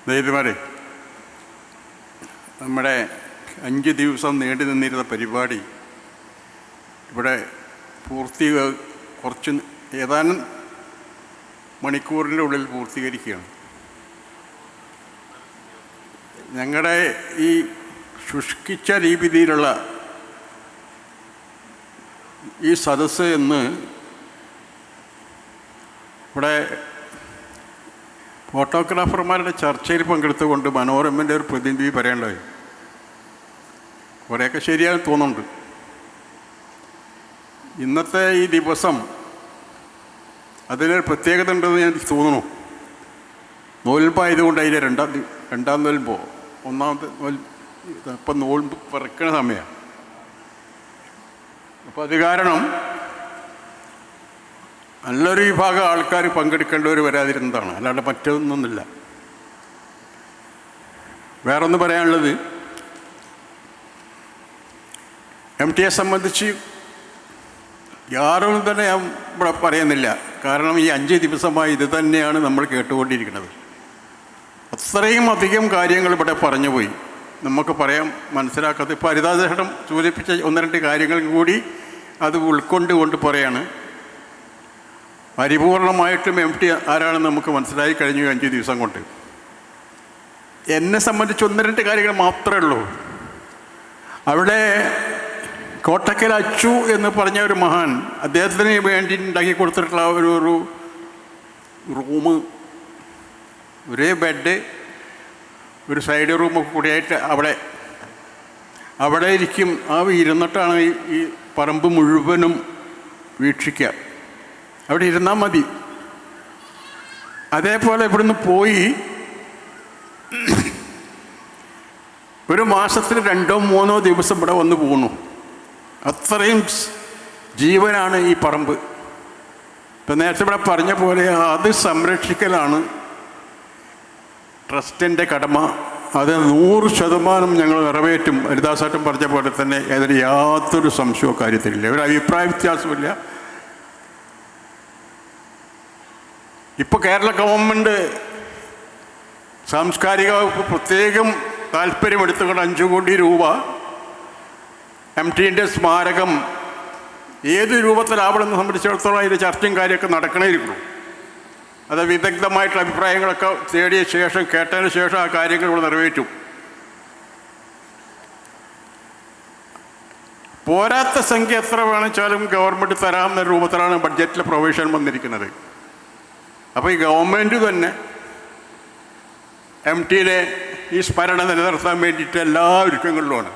ദൈവമാരെ, നമ്മുടെ 5 ദിവസം നീണ്ടു നിന്നിരുന്ന പരിപാടി ഇവിടെ കുറച്ച് ഏതാനും മണിക്കൂറിൻ്റെ ഉള്ളിൽ പൂർത്തീകരിക്കുകയാണ്. ഞങ്ങളുടെ ഈ ശുഷ്കിച്ച രീതിയിലുള്ള ഈ സദസ്സ് എന്ന് ഇവിടെ ഫോട്ടോഗ്രാഫർമാരുടെ ചർച്ചയിൽ പങ്കെടുത്തുകൊണ്ട് മനോരമൻ്റെ ഒരു പ്രതിനിധി പറയേണ്ടത് കുറേയൊക്കെ ശരിയാണെന്ന് തോന്നുന്നുണ്ട്. ഇന്നത്തെ ഈ ദിവസം അതിനൊരു പ്രത്യേകത ഉണ്ടെന്ന് ഞാൻ തോന്നുന്നു. നോൽമ്പായതുകൊണ്ട് അതിൻ്റെ രണ്ടാം നോൽമ്പോ ഒന്നാമത്തെ ഇപ്പം നോൽമ്പ് പിറക്കുന്ന സമയമാണ്. അപ്പോൾ അത് കാരണം നല്ലൊരു വിഭാഗം ആൾക്കാർ പങ്കെടുക്കേണ്ടവർ വരാതിരുന്നതാണ്, അല്ലാണ്ട് മറ്റൊന്നൊന്നുമില്ല. വേറൊന്ന് പറയാനുള്ളത്, MTയെ സംബന്ധിച്ച് യാതൊന്നും തന്നെ ഞാൻ ഇവിടെ പറയുന്നില്ല. കാരണം ഈ 5 ദിവസമായി ഇത് തന്നെയാണ് നമ്മൾ കേട്ടുകൊണ്ടിരിക്കുന്നത്. അത്രയും അധികം കാര്യങ്ങൾ ഇവിടെ പറഞ്ഞു പോയി, നമുക്ക് പറയാൻ മനസ്സിലാക്കാത്ത. ഇപ്പോൾ ഹരിദാസേട്ടൻ സൂചിപ്പിച്ച 1-2 കാര്യങ്ങൾ കൂടി അത് ഉൾക്കൊണ്ട് പറയാണ്. പരിപൂർണമായിട്ടും MT ആരാണെന്ന് നമുക്ക് മനസ്സിലായി കഴിഞ്ഞു 5 ദിവസം കൊണ്ട്. എന്നെ സംബന്ധിച്ച് 1-2 കാര്യങ്ങൾ മാത്രമേ ഉള്ളൂ. അവിടെ കോട്ടക്കൽ അച്ചു എന്ന് പറഞ്ഞ ഒരു മഹാൻ, അദ്ദേഹത്തിന് വേണ്ടി ഉണ്ടാക്കി കൊടുത്തിട്ടുള്ള ഒരു റൂം, ഒരേ ബെഡ്, ഒരു സൈഡ് റൂമൊക്കെ കൂടിയായിട്ട് അവിടെ ഇരിക്കും. ഇരുന്നിട്ടാണ് ഈ പറമ്പ് മുഴുവനും വീക്ഷിക്കുക. അവിടെ ഇരുന്നാൽ മതി. അതേപോലെ ഇവിടുന്ന് പോയി ഒരു മാസത്തിൽ 2-3 ദിവസം ഇവിടെ വന്ന് പോകുന്നു. അത്രയും ജീവനാണ് ഈ പറമ്പ്. ഇപ്പം നേരത്തെ ഇവിടെ പറഞ്ഞ പോലെ അത് സംരക്ഷിക്കലാണ് ട്രസ്റ്റിൻ്റെ കടമ. അത് 100% ഞങ്ങൾ നിറവേറ്റും. ഹരിദാസേട്ടൻ പറഞ്ഞ പോലെ തന്നെ അതിന് യാതൊരു സംശയവും കാര്യത്തിലില്ല, ഒരു അഭിപ്രായ വ്യത്യാസമില്ല. ഇപ്പോൾ കേരള ഗവൺമെൻറ് സാംസ്കാരിക വകുപ്പ് പ്രത്യേകം താല്പര്യമെടുത്തുകൊണ്ട് 5 കോടി രൂപ MTൻ്റെ സ്മാരകം ഏത് രൂപത്തിലാവണമെന്ന് സംബന്ധിച്ചിടത്തോളം അതിൻ്റെ ചർച്ചയും കാര്യമൊക്കെ നടക്കണമായിരിക്കണം. അത് വിദഗ്ധമായിട്ടുള്ള അഭിപ്രായങ്ങളൊക്കെ തേടിയ ശേഷം, കേട്ടതിന് ശേഷം ആ കാര്യങ്ങൾ ഇവിടെ നിറവേറ്റും. പോരാത്ത സംഖ്യ എത്ര വേണമെച്ചാലും ഗവൺമെൻറ് തരാമെന്ന രൂപത്തിലാണ് ബഡ്ജറ്റിലെ പ്രൊവിഷൻ വന്നിരിക്കുന്നത്. അപ്പോൾ ഈ ഗവൺമെൻറ് തന്നെ MTയുടെ ഈ സ്മരണ നിലനിർത്താൻ വേണ്ടിയിട്ട് എല്ലാ ഒരുക്കങ്ങളിലുമാണ്.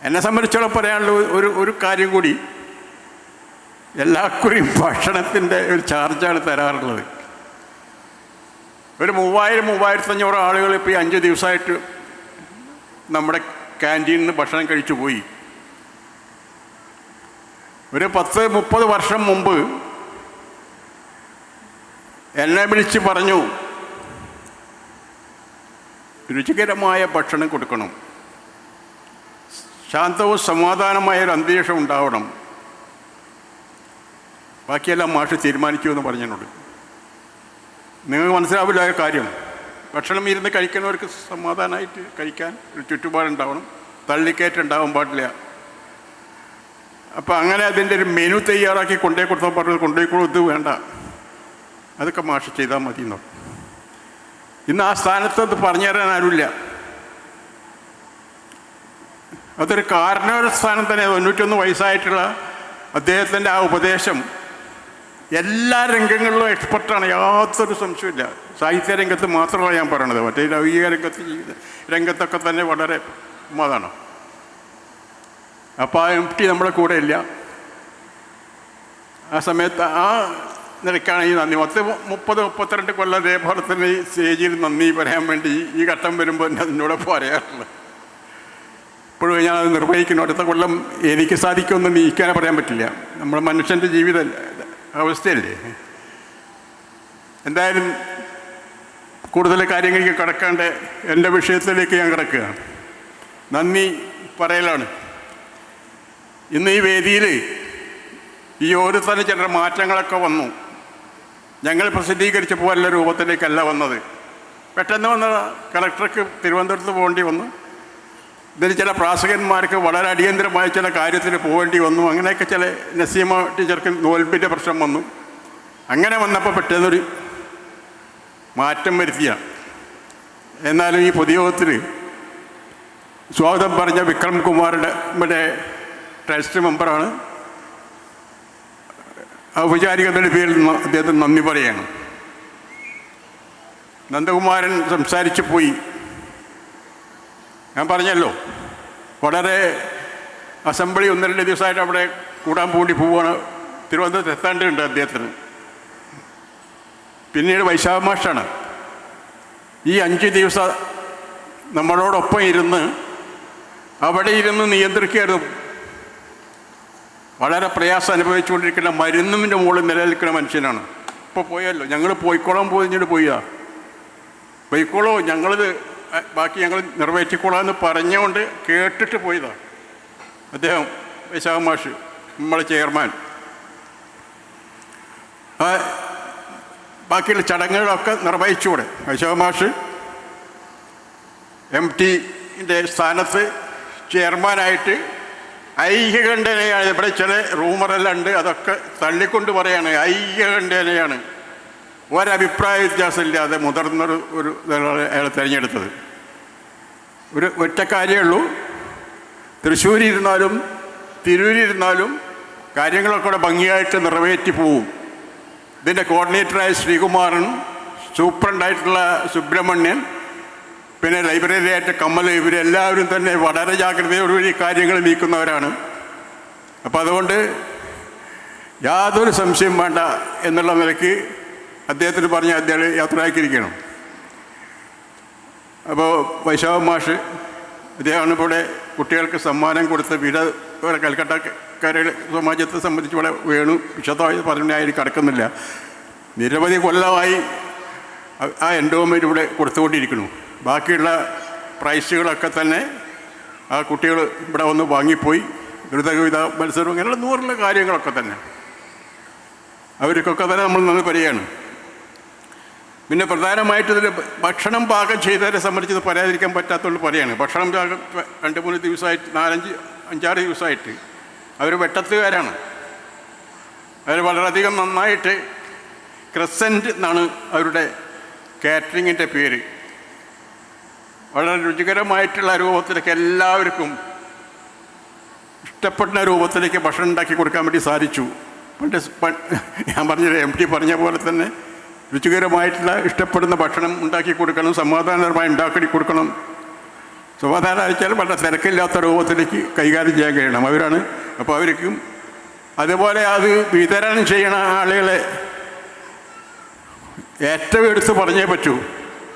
എന്നെ സംബന്ധിച്ചോളം പറയാനുള്ള ഒരു കാര്യം കൂടി, എല്ലാക്കുറിയും ഭക്ഷണത്തിൻ്റെ ഒരു ചാർജാണ് തരാറുള്ളത്. ഒരു 3000-3500 ആളുകൾ ഇപ്പോൾ ഈ 5 ദിവസമായിട്ട് നമ്മുടെ ക്യാൻറ്റീനിൽ നിന്ന് ഭക്ഷണം കഴിച്ചു പോയി. ഒരു 10-30 വർഷം മുമ്പ് എന്നെ വിളിച്ച് പറഞ്ഞു, രുചികരമായ ഭക്ഷണം കൊടുക്കണം, ശാന്തവും സമാധാനമായൊരു അന്തരീക്ഷം ഉണ്ടാവണം, ബാക്കിയെല്ലാം മാഷ് തീരുമാനിക്കുമെന്ന് പറഞ്ഞതിനോട്. നിങ്ങൾക്ക് മനസ്സിലാവില്ല ആ കാര്യം. ഭക്ഷണം ഇരുന്ന് കഴിക്കുന്നവർക്ക് സമാധാനമായിട്ട് കഴിക്കാൻ ഒരു ചുറ്റുപാടുണ്ടാവണം, തള്ളിക്കയറ്റുണ്ടാവാൻ പാടില്ല. അപ്പോൾ അങ്ങനെ അതിൻ്റെ ഒരു മെനു തയ്യാറാക്കി കൊണ്ടുപോയി കൊടുത്താൽ പറഞ്ഞത് കൊണ്ടുപോയിക്കോളൂ, ഇത് വേണ്ട, അതൊക്കെ മാഷ് ചെയ്താൽ മതി എന്നോ. ഇന്ന് ആ സ്ഥാനത്ത് അത് പറഞ്ഞു തരാൻ ആരുമില്ല. അതൊരു കാരണവര സ്ഥാനം തന്നെ. 91 വയസ്സായിട്ടുള്ള അദ്ദേഹത്തിൻ്റെ ആ ഉപദേശം എല്ലാ രംഗങ്ങളിലും എക്സ്പെർട്ടാണ്, യാതൊരു സംശയമില്ല. സാഹിത്യ രംഗത്ത് മാത്രമല്ല ഞാൻ പറയണത്, മറ്റേ ലൗകിക രംഗത്തൊക്കെ തന്നെ വളരെ അതാണ്. അപ്പോൾ ആ MT നമ്മുടെ കൂടെ ഇല്ല. ആ സമയത്ത് ആ നിലയ്ക്കാണ് ഈ നന്ദി. 30-32 കൊല്ലം അതേപോലെ തന്നെ ഈ സ്റ്റേജിൽ നന്ദി പറയാൻ വേണ്ടി ഈ ഘട്ടം വരുമ്പോൾ എന്നോട് പറയാറുള്ളത്. ഇപ്പോഴും ഞാനത് നിർവഹിക്കുന്നു. അടുത്ത കൊല്ലം എനിക്ക് സാധിക്കുമെന്ന് നീക്കാനെ പറയാൻ പറ്റില്ല, നമ്മുടെ മനുഷ്യൻ്റെ ജീവിത അവസ്ഥയല്ലേ. എന്തായാലും കൂടുതൽ കാര്യങ്ങൾക്ക് കടക്കാണ്ട് എൻ്റെ വിഷയത്തിലേക്ക് ഞാൻ കിടക്കുകയാണ്. നന്ദി പറയലാണ്. ഇന്ന് ഈ വേദിയിൽ ഈ ഓരോരുത്തരും ചില മാറ്റങ്ങളൊക്കെ വന്നു. ഞങ്ങൾ പ്രസിദ്ധീകരിച്ച് പോകാനുള്ള രൂപത്തിലേക്കല്ല വന്നത്. പെട്ടെന്ന് വന്ന കളക്ടർക്ക് തിരുവനന്തപുരത്ത് പോകേണ്ടി വന്നു. ഇതിന് ചില പ്രാസകന്മാർക്ക് വളരെ അടിയന്തരമായ ചില കാര്യത്തിന് പോകേണ്ടി വന്നു. അങ്ങനെയൊക്കെ ചില നസീമ ടീച്ചർക്ക് നോൽമ്പിൻ്റെ പ്രശ്നം വന്നു. അങ്ങനെ വന്നപ്പോൾ പെട്ടെന്നൊരു മാറ്റം വരുത്തിയ. എന്നാലും ഈ പൊതുയോഗത്തിൽ സ്വാഗതം പറഞ്ഞ വിക്രം കുമാറുടെ ഇവിടെ ട്രസ്റ്റ് മെമ്പറാണ്. ഔപചാരികതയുടെ പേരിൽ അദ്ദേഹത്തിന് നന്ദി പറയുകയാണ്. നന്ദകുമാരൻ സംസാരിച്ചു പോയി. ഞാൻ പറഞ്ഞല്ലോ, വളരെ അസംബ്ലി 1-2 ദിവസമായിട്ട് അവിടെ കൂടാൻ വേണ്ടി പോവുകയാണ്. തിരുവനന്തപുരത്ത് എത്താണ്ടുണ്ട് അദ്ദേഹത്തിന്. പിന്നീട് വൈശാഖ മാഷാണ് ഈ 5 ദിവസം നമ്മളോടൊപ്പം ഇരുന്ന് അവിടെ ഇരുന്ന് നിയന്ത്രിക്കുകയായിരുന്നു. വളരെ പ്രയാസം അനുഭവിച്ചുകൊണ്ടിരിക്കുന്ന മരുന്നിൻ്റെ മുകളിൽ നിലനിൽക്കുന്ന മനുഷ്യനാണ്. ഇപ്പോൾ പോയല്ലോ, ഞങ്ങൾ പോയിക്കോളാൻ പോയിഞ്ഞിട്ട് പോയിക്കോളോ, ഞങ്ങളിത് ബാക്കി ഞങ്ങൾ നിറവേറ്റിക്കോളാം എന്ന് പറഞ്ഞുകൊണ്ട് കേട്ടിട്ട് പോയതാണ് അദ്ദേഹം. വൈശാഖ മാഷ് നമ്മളെ ചെയർമാൻ. ബാക്കിയുള്ള ചടങ്ങുകളൊക്കെ നിർവഹിച്ചുകൂടെ. വൈശാഖ മാഷ് MTൻ്റെ സ്ഥാനത്ത് ചെയർമാനായിട്ട് ഐക്യകണ്ഠേനയാണ്. ഇവിടെ ചില റൂമറെല്ലാം ഉണ്ട്, അതൊക്കെ തള്ളിക്കൊണ്ട് പറയാണ് ഐക്യകണ്ഠേനയാണ്. ഒരഭിപ്രായ വ്യത്യാസമില്ലാതെ മുതിർന്നൊരു അയാൾ തിരഞ്ഞെടുത്തത്. ഒറ്റ കാര്യമേ ഉള്ളൂ, തൃശ്ശൂരിരുന്നാലും തിരൂരിരുന്നാലും കാര്യങ്ങളൊക്കെ കൂടെ ഭംഗിയായിട്ട് നിറവേറ്റി പോവും. ഇതിൻ്റെ കോർഡിനേറ്ററായ ശ്രീകുമാരൻ, സൂപ്രണ്ടായിട്ടുള്ള സുബ്രഹ്മണ്യൻ, പിന്നെ ലൈബ്രറിയായിട്ട് കമ്മൽ, ഇവരെല്ലാവരും തന്നെ വളരെ ജാഗ്രതയോടുകൂടി കാര്യങ്ങൾ നീക്കുന്നവരാണ്. അപ്പോൾ അതുകൊണ്ട് യാതൊരു സംശയം വേണ്ട എന്നുള്ള നിലയ്ക്ക് അദ്ദേഹത്തിന് പറഞ്ഞ് അദ്ദേഹം യാത്രയാക്കിയിരിക്കണം. അപ്പോൾ വൈശാഖ മാഷ് അദ്ദേഹമാണ് ഇവിടെ കുട്ടികൾക്ക് സമ്മാനം കൊടുത്ത കൽക്കട്ടക്കാരുടെ സമാജത്തെ സംബന്ധിച്ച് ഇവിടെ വിശദമായി പറഞ്ഞായി കിടക്കുന്നില്ല. നിരവധി കൊല്ലമായി ആ എൻഡോമെൻ്റ് ഇവിടെ കൊടുത്തുകൊണ്ടിരിക്കുന്നു. ബാക്കിയുള്ള പ്രൈസുകളൊക്കെ തന്നെ ആ കുട്ടികൾ ഇവിടെ വന്ന് വാങ്ങിപ്പോയി. ദ്രുതകവിത മത്സരം അങ്ങനെയുള്ള 100 കാര്യങ്ങളൊക്കെ തന്നെ അവർക്കൊക്കെ തന്നെ നമ്മൾ നന്ദി പറയുകയാണ്. പിന്നെ പ്രധാനമായിട്ട് ഇതിൽ ഭക്ഷണം പാകം ചെയ്തവരെ സംബന്ധിച്ച് പറയാതിരിക്കാൻ പറ്റാത്തതുകൊണ്ട് പറയുകയാണ്. ഭക്ഷണം പാകം 2-3 ദിവസമായിട്ട് 4-5-6 ദിവസമായിട്ട് അവർ വെട്ടത്തുകാരാണ്. അവർ വളരെയധികം നന്നായിട്ട് ക്രസൻറ്റ് എന്നാണ് അവരുടെ കാറ്ററിങ്ങിൻ്റെ പേര്. വളരെ രുചികരമായിട്ടുള്ള രൂപത്തിലേക്ക് എല്ലാവർക്കും ഇഷ്ടപ്പെടുന്ന രൂപത്തിലേക്ക് ഭക്ഷണം ഉണ്ടാക്കി കൊടുക്കാൻ വേണ്ടി സാധിച്ചു. ഞാൻ പറഞ്ഞത് MT പറഞ്ഞ പോലെ തന്നെ രുചികരമായിട്ടുള്ള ഇഷ്ടപ്പെടുന്ന ഭക്ഷണം ഉണ്ടാക്കി കൊടുക്കണം, സമാധാനപരമായി ഉണ്ടാക്കി കൊടുക്കണം. സമാധാനം അയച്ചാൽ വളരെ തിരക്കില്ലാത്ത രൂപത്തിലേക്ക് കൈകാര്യം ചെയ്യാൻ കഴിയണം അവരാണ്. അപ്പോൾ അവർക്കും അതുപോലെ അത് വിതരണം ചെയ്യണ ആളുകളെ ഏറ്റവും എടുത്ത് പറഞ്ഞേ പറ്റൂ.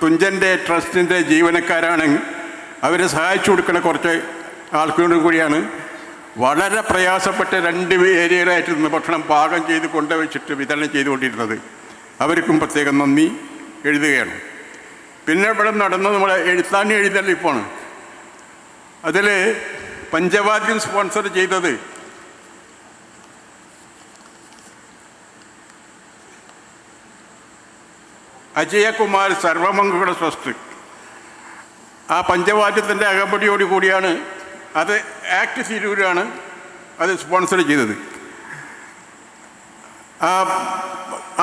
തുഞ്ചൻ്റെ ട്രസ്റ്റിൻ്റെ ജീവനക്കാരാണ്. അവരെ സഹായിച്ചു കൊടുക്കുന്ന കുറച്ച് ആൾക്കാരോടും കൂടിയാണ് വളരെ പ്രയാസപ്പെട്ട 2 ഏരിയയിലായിട്ട് നിന്ന് ഭക്ഷണം പാകം ചെയ്ത് കൊണ്ടുവച്ചിട്ട് വിതരണം ചെയ്തുകൊണ്ടിരുന്നത്. അവർക്കും പ്രത്യേകം നന്ദി എഴുതുകയാണ്. പിന്നെ ഇവിടെ നടന്നത് നമ്മളെ എഴുത്താണി എഴുന്നള്ളിപ്പാണ്. അതിൽ പഞ്ചവാദ്യം സ്പോൺസർ ചെയ്തത് അജയകുമാർ സർവമംഗള ട്രസ്റ്റ്. ആ പഞ്ചവാദ്യത്തിൻ്റെ അകമ്പടിയോട് കൂടിയാണ് അത് ആക്ട് തിരൂരാണ് അത് സ്പോൺസർ ചെയ്തത്.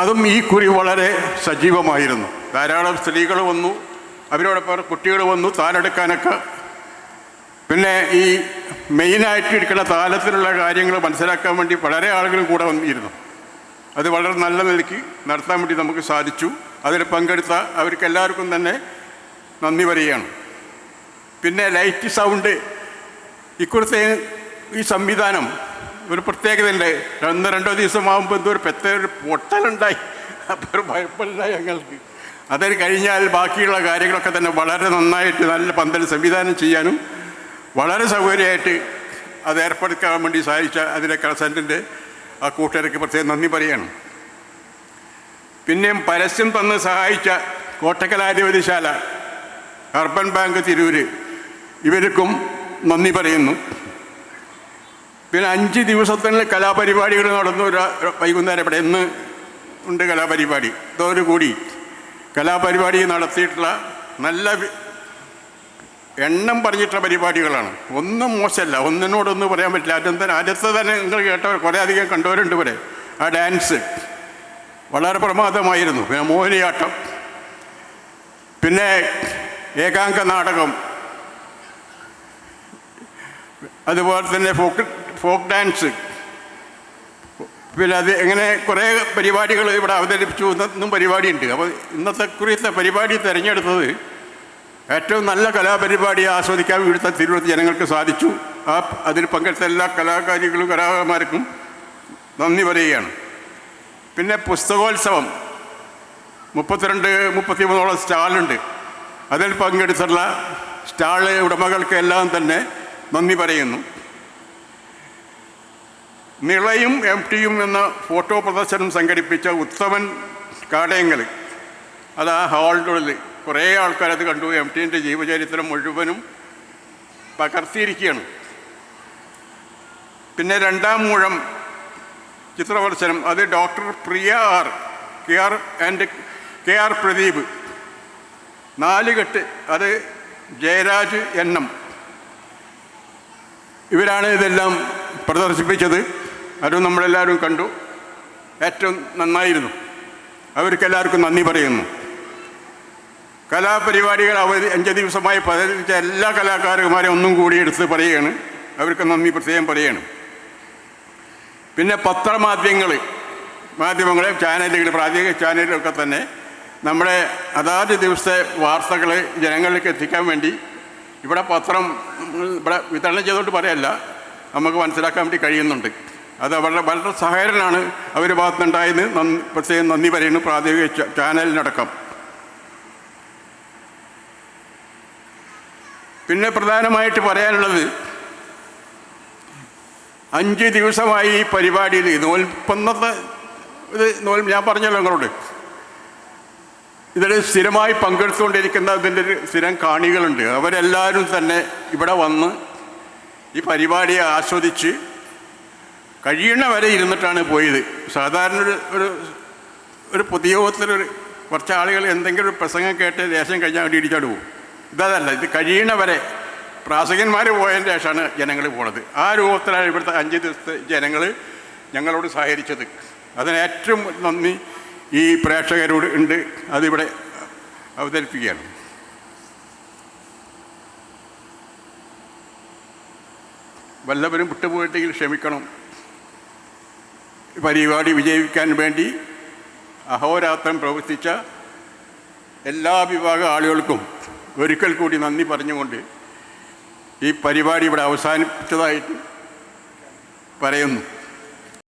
അതും ഈ കുറി വളരെ സജീവമായിരുന്നു. ധാരാളം സ്ത്രീകൾ വന്നു, അവരോടൊപ്പം കുട്ടികൾ വന്നു താലെടുക്കാനൊക്കെ. പിന്നെ ഈ മെയിനായിട്ട് ഇരിക്കുന്ന താലത്തിലുള്ള കാര്യങ്ങൾ മനസ്സിലാക്കാൻ വേണ്ടി വളരെ ആളുകൾ കൂടെ വന്നിരുന്നു. അത് വളരെ നല്ല നിലയ്ക്ക് നടത്താൻ വേണ്ടി നമുക്ക് സാധിച്ചു. അതിൽ പങ്കെടുത്ത അവർക്ക് എല്ലാവർക്കും തന്നെ നന്ദി പറയുകയാണ്. പിന്നെ ലൈറ്റ് സൗണ്ട് ഇക്കുറത്തെ ഈ സംവിധാനം ഒരു പ്രത്യേകതയുണ്ട്. 1-2 ദിവസമാകുമ്പോൾ എന്തോ ഒരു പ്രത്യേക പൊട്ടലുണ്ടായി. അപ്പോൾ ഒരു ഭയപ്പെടായി ഞങ്ങൾക്ക്. അതിന് കഴിഞ്ഞാൽ ബാക്കിയുള്ള കാര്യങ്ങളൊക്കെ തന്നെ വളരെ നന്നായിട്ട് നല്ല പന്തൽ സംവിധാനം ചെയ്യാനും വളരെ സൗകര്യമായിട്ട് അത് ഏർപ്പെടുത്താൻ വേണ്ടി സഹായിച്ച അതിലെ ക്രസൻറ്റിൻ്റെ ആ കൂട്ടുകാർക്ക് പ്രത്യേകം നന്ദി പറയുകയാണ്. പിന്നെയും പരസ്യം തന്ന് സഹായിച്ച കോട്ടക്കലാധിപതിശാല, അർബൻ ബാങ്ക് തിരൂര്, ഇവർക്കും നന്ദി പറയുന്നു. പിന്നെ 5 ദിവസത്തിനുള്ള കലാപരിപാടികൾ നടന്നു. വൈകുന്നേരം ഇവിടെ ഇന്ന് ഉണ്ട് കലാപരിപാടി. ഇതോടുകൂടി കലാപരിപാടി നടത്തിയിട്ടുള്ള നല്ല എണ്ണം പറഞ്ഞിട്ടുള്ള പരിപാടികളാണ്. ഒന്നും മോശമല്ല, ഒന്നിനോടൊന്നും പറയാൻ പറ്റില്ല. ആദ്യത്തെ തന്നെ നിങ്ങൾ കേട്ടവർ കുറേ അധികം കണ്ടവരുണ്ട് ഇവിടെ. ആ ഡാൻസ് വളരെ പ്രമാദമായിരുന്നു. പിന്നെ മോഹിനിയാട്ടം, പിന്നെ ഏകാംഗ നാടകം, അതുപോലെ തന്നെ ഫോക്ക് ഡാൻസ്, പിന്നെ അത് ഇങ്ങനെ കുറേ പരിപാടികൾ ഇവിടെ അവതരിപ്പിച്ചു. ഇന്നും പരിപാടിയുണ്ട്. അപ്പോൾ ഇന്നത്തെ കുറിയത്തെ പരിപാടി തിരഞ്ഞെടുത്തത് ഏറ്റവും നല്ല കലാപരിപാടി ആസ്വദിക്കാൻ ഇവിടുത്തെ തിരുവനന്തപുരത്ത് ജനങ്ങൾക്ക് സാധിച്ചു. അതിൽ പങ്കെടുത്ത എല്ലാ കലാകാരികളും കലാകാരന്മാർക്കും നന്ദി പറയുകയാണ്. പിന്നെ പുസ്തകോത്സവം 33 സ്റ്റാളുണ്ട്. അതിൽ പങ്കെടുത്തുള്ള സ്റ്റാൾ ഉടമകൾക്ക് എല്ലാം തന്നെ നന്ദി പറയുന്നു. നിളയും MTയും എന്ന ഫോട്ടോ പ്രദർശനം സംഘടിപ്പിച്ച ഉത്തമൻ കാടയങ്ങൾ, അത് ആ ഹാളിനുള്ളിൽ കുറേ ആൾക്കാരത് കണ്ടു. MTൻ്റെ ജീവചരിത്രം മുഴുവനും പകർത്തിയിരിക്കുകയാണ്. പിന്നെ 2ാം മൂഴം ചിത്രപ്രദർശനം, അത് ഡോക്ടർ പ്രിയ ആർ, KR പ്രദീപ്. 4 കെട്ട്, അത് ജയരാജ് NM. ഇവരാണ് ഇതെല്ലാം പ്രദർശിപ്പിച്ചത്. അതും നമ്മളെല്ലാവരും കണ്ടു. ഏറ്റവും നന്നായിരുന്നു. അവർക്കെല്ലാവർക്കും നന്ദി പറയുന്നു. കലാപരിപാടികൾ 5 ദിവസമായി പതിച്ച എല്ലാ കലാകാരന്മാരെയും ഒന്നും കൂടി എടുത്ത് പറയുകയാണ്. അവർക്ക് നന്ദി പ്രത്യേകം പറയുകയാണ്. പിന്നെ മാധ്യമങ്ങളെ ചാനലുകൾ, പ്രാദേശിക ചാനലുകളൊക്കെ തന്നെ നമ്മുടെ അതാത് ദിവസത്തെ വാർത്തകൾ ജനങ്ങളിലേക്ക് എത്തിക്കാൻ വേണ്ടി ഇവിടെ പത്രം ഇവിടെ വിതരണം ചെയ്തുകൊണ്ട് പറയല്ല, നമുക്ക് മനസ്സിലാക്കാൻ വേണ്ടി കഴിയുന്നുണ്ട്. അത് വളരെ സഹകരണമാണ് അവർ ഭാഗത്തുനിന്നുണ്ടായെന്ന് പ്രത്യേകം നന്ദി പറയുന്നു, പ്രാദേശിക ചാനലിനടക്കം. പിന്നെ പ്രധാനമായിട്ട് പറയാനുള്ളത്, 5 ദിവസമായി ഈ പരിപാടിയിൽ നോൽപ്പന്നത്തെ ഞാൻ പറഞ്ഞല്ലോ നിങ്ങളോട്, ഇതിൽ സ്ഥിരമായി പങ്കെടുത്തുകൊണ്ടിരിക്കുന്ന ഇതിൻ്റെ ഒരു സ്ഥിരം കാണികളുണ്ട്. അവരെല്ലാവരും തന്നെ ഇവിടെ വന്ന് ഈ പരിപാടിയെ ആസ്വദിച്ച് കഴിയണ വരെ ഇരുന്നിട്ടാണ് പോയത്. സാധാരണ ഒരു പൊതുയോഗത്തിലൊരു കുറച്ച് ആളുകൾ എന്തെങ്കിലും ഒരു പ്രസംഗം കേട്ട് ദേശം കഴിഞ്ഞാൽ വേണ്ടി ഇടിച്ചാട് പോകും. ഇതല്ല, ഇത് കഴിയണ വരെ പ്രാസംഗന്മാർ പോയതിന് ശേഷമാണ് ജനങ്ങൾ പോണത്. ആ രൂപത്തിലാണ് ഇവിടുത്തെ 5 ദിവസത്തെ ജനങ്ങൾ ഞങ്ങളോട് സഹകരിച്ചത്. അതിന് ഏറ്റവും നന്ദി ഈ പ്രേക്ഷകരോട് ഉണ്ട്. അതിവിടെ അവതരിപ്പിക്കുകയാണ്. വല്ലവരും വിട്ടുപോയിട്ടെങ്കിൽ ക്ഷമിക്കണം. പരിപാടി വിജയിക്കാൻ വേണ്ടി അഹോരാത്രം പ്രവർത്തിച്ച എല്ലാ വിഭാഗം ആളുകൾക്കും ഒരിക്കൽ കൂടി നന്ദി പറഞ്ഞുകൊണ്ട് ഈ പരിപാടി ഇവിടെ അവസാനിപ്പിച്ചതായിട്ട് പറയുന്നു.